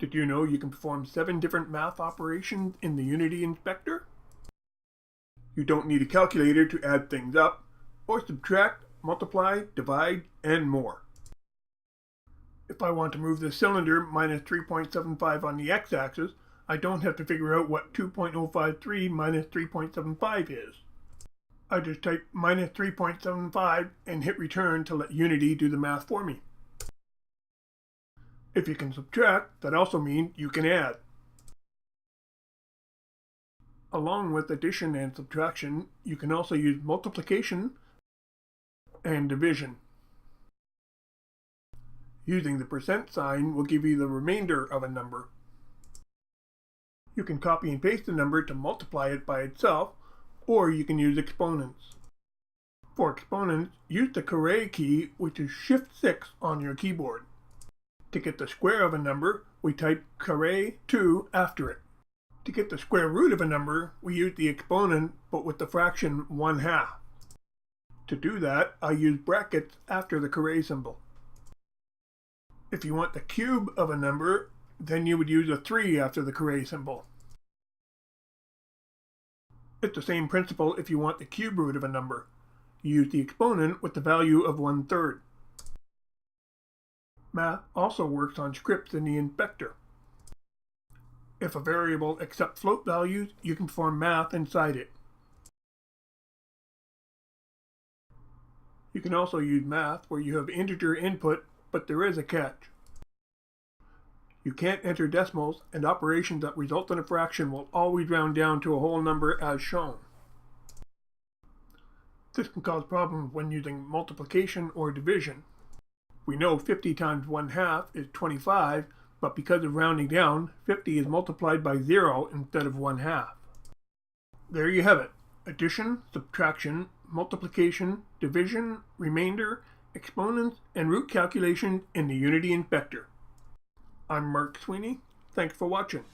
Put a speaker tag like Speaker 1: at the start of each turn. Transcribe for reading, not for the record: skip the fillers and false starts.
Speaker 1: Did you know you can perform 7 different math operations in the Unity Inspector? You don't need a calculator to add things up, or subtract, multiply, divide, and more. If I want to move the cylinder minus 3.75 on the x-axis, I don't have to figure out what 2.053 minus 3.75 is. I just type minus 3.75 and hit return to let Unity do the math for me. If you can subtract, that also means you can add. Along with addition and subtraction, you can also use multiplication and division. Using the percent sign will give you the remainder of a number. You can copy and paste the number to multiply it by itself, or you can use exponents. For exponents, use the caret key, which is Shift-6 on your keyboard. To get the square of a number, we type caret 2 after it. To get the square root of a number, we use the exponent, but with the fraction 1/2. To do that, I use brackets after the caret symbol. If you want the cube of a number, then you would use a 3 after the caret symbol. It's the same principle if you want the cube root of a number. You use the exponent with the value of 1/3. Math also works on scripts in the inspector. If a variable accepts float values, you can perform math inside it. You can also use math where you have integer input, but there is a catch. You can't enter decimals, and operations that result in a fraction will always round down to a whole number as shown. This can cause problems when using multiplication or division. We know 50 times 1/2 is 25, but because of rounding down, 50 is multiplied by 0 instead of 1/2. There you have it. Addition, subtraction, multiplication, division, remainder, exponents, and root calculations in the Unity Inspector. I'm Mark Sweeney. Thanks for watching.